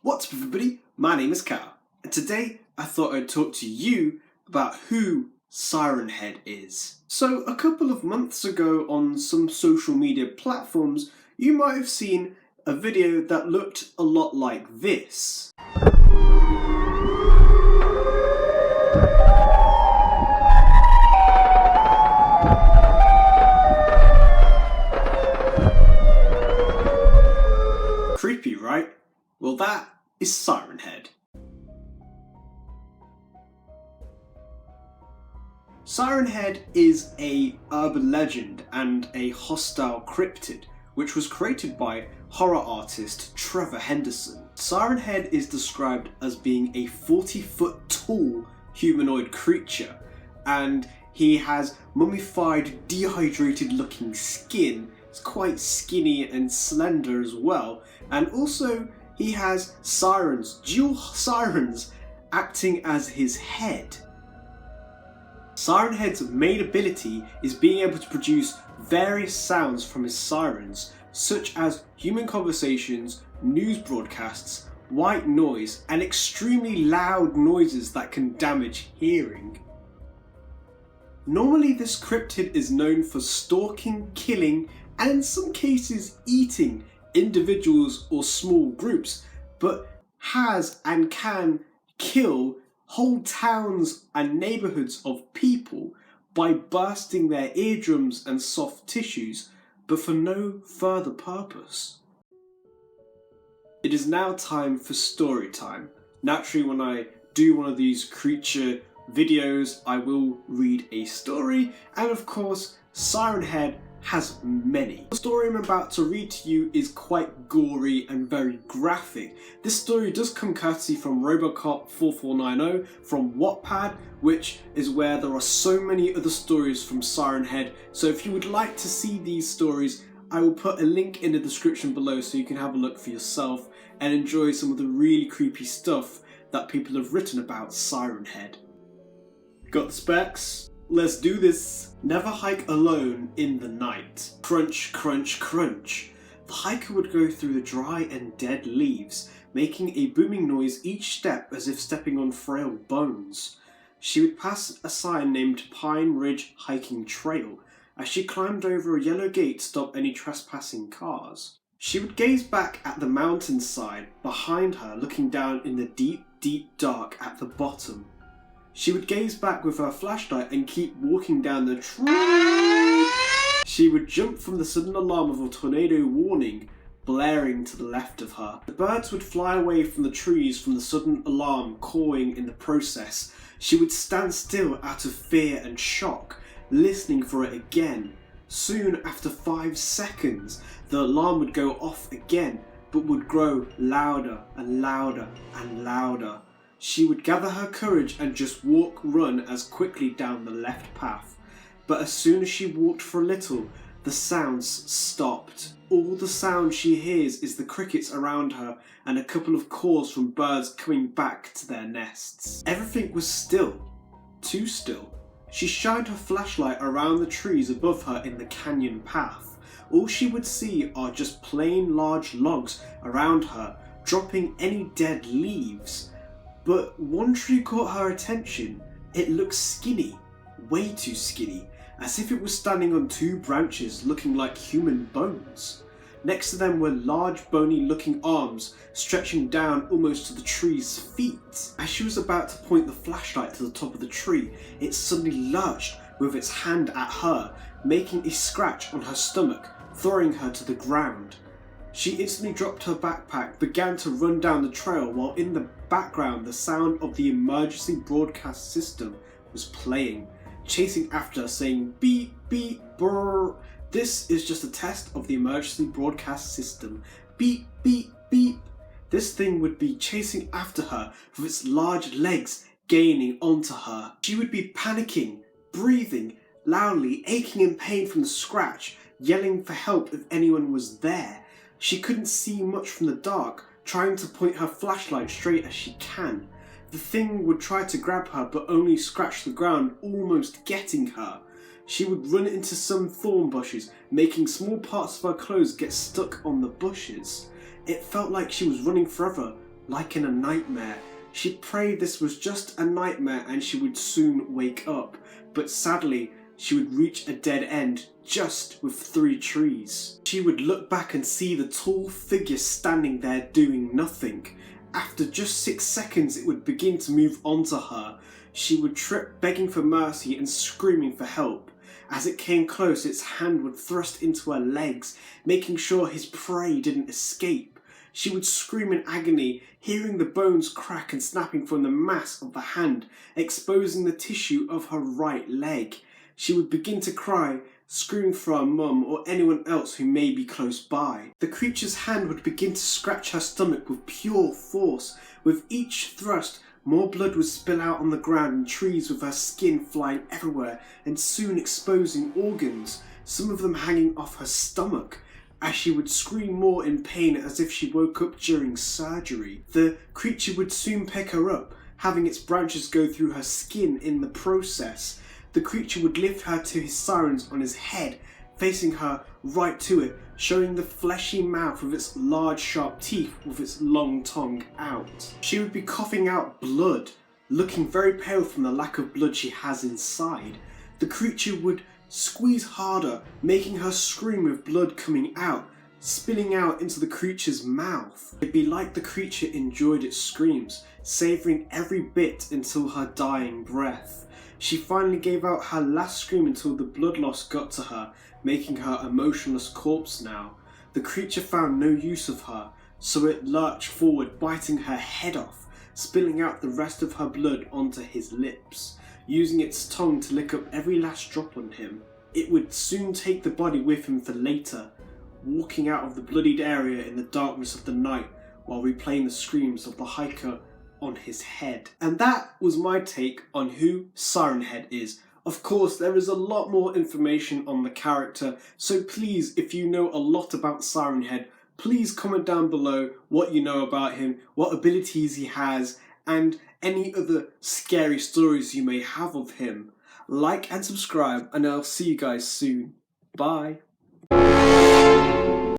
What's up everybody, my name is KAAYALL, and today I thought I'd talk to you about who Sirenhead is. So a couple of months ago on some social media platforms, you might have seen a video that looked a lot like this. Creepy, right? Well, that is Sirenhead. Sirenhead is a urban legend and a hostile cryptid, which was created by horror artist Trevor Henderson. Sirenhead is described as being a 40-foot tall humanoid creature, and he has mummified, dehydrated looking skin. It's quite skinny and slender as well, and also he has sirens, dual sirens, acting as his head. Sirenhead's main ability is being able to produce various sounds from his sirens, such as human conversations, news broadcasts, white noise, and extremely loud noises that can damage hearing. Normally this cryptid is known for stalking, killing, and in some cases eating individuals or small groups, but has and can kill whole towns and neighbourhoods of people by bursting their eardrums and soft tissues, but for no further purpose. It is now time for story time. Naturally, when I do one of these creature videos, I will read a story, and of course, Sirenhead has many. The story I'm about to read to you is quite gory and very graphic. This story does come courtesy from Robocop 4490 from Wattpad, which is where there are so many other stories from Sirenhead. So if you would like to see these stories, I will put a link in the description below so you can have a look for yourself and enjoy some of the really creepy stuff that people have written about Sirenhead. Got the specs? Let's do this. Never hike alone in the night. Crunch, crunch, crunch. The hiker would go through the dry and dead leaves, making a booming noise each step as if stepping on frail bones. She would pass a sign named Pine Ridge Hiking Trail as she climbed over a yellow gate to stop any trespassing cars. She would gaze back at the mountainside behind her, looking down in the deep, deep dark at the bottom. She would gaze back with her flashlight and keep walking down the trail. She would jump from the sudden alarm of a tornado warning blaring to the left of her. The birds would fly away from the trees from the sudden alarm cawing in the process. She would stand still out of fear and shock, listening for it again. Soon after 5 seconds, the alarm would go off again, but would grow louder and louder and louder. She would gather her courage and just run as quickly down the left path. But as soon as she walked for a little, the sounds stopped. All the sound she hears is the crickets around her and a couple of calls from birds coming back to their nests. Everything was still. Too still. She shined her flashlight around the trees above her in the canyon path. All she would see are just plain large logs around her, dropping any dead leaves. But one tree caught her attention. It looked skinny, way too skinny, as if it was standing on 2 branches looking like human bones. Next to them were large bony looking arms stretching down almost to the tree's feet. As she was about to point the flashlight to the top of the tree, it suddenly lurched with its hand at her, making a scratch on her stomach, throwing her to the ground. She instantly dropped her backpack, began to run down the trail, while in the background the sound of the emergency broadcast system was playing, chasing after her saying beep beep brrr. This is just a test of the emergency broadcast system. Beep beep beep. This thing would be chasing after her with its large legs gaining onto her. She would be panicking, breathing loudly, aching in pain from the scratch, yelling for help if anyone was there. She couldn't see much from the dark, trying to point her flashlight straight as she can. The thing would try to grab her but only scratch the ground, almost getting her. She would run into some thorn bushes, making small parts of her clothes get stuck on the bushes. It felt like she was running forever, like in a nightmare. She prayed this was just a nightmare and she would soon wake up, but sadly, she would reach a dead end just with 3 trees. She would look back and see the tall figure standing there doing nothing. After just 6 seconds, it would begin to move onto her. She would trip, begging for mercy and screaming for help. As it came close, its hand would thrust into her legs, making sure his prey didn't escape. She would scream in agony, hearing the bones crack and snapping from the mass of the hand, exposing the tissue of her right leg. She would begin to cry, screaming for her mum or anyone else who may be close by. The creature's hand would begin to scratch her stomach with pure force. With each thrust, more blood would spill out on the ground and trees, with her skin flying everywhere and soon exposing organs, some of them hanging off her stomach, as she would scream more in pain as if she woke up during surgery. The creature would soon pick her up, having its branches go through her skin in the process. The creature would lift her to his sirens on his head, facing her right to it, showing the fleshy mouth with its large sharp teeth with its long tongue out. She would be coughing out blood, looking very pale from the lack of blood she has inside. The creature would squeeze harder, making her scream with blood coming out, spilling out into the creature's mouth. It'd be like the creature enjoyed its screams, savouring every bit until her dying breath. She finally gave out her last scream until the blood loss got to her, making her a motionless corpse now. The creature found no use of her, so it lurched forward, biting her head off, spilling out the rest of her blood onto his lips, using its tongue to lick up every last drop on him. It would soon take the body with him for later, walking out of the bloodied area in the darkness of the night while replaying the screams of the hiker on his head. And that was my take on who Sirenhead is. Of course, there is a lot more information on the character, so please, if you know a lot about Sirenhead, please comment down below what you know about him, what abilities he has, and any other scary stories you may have of him. Like and subscribe, and I'll see you guys soon. Bye.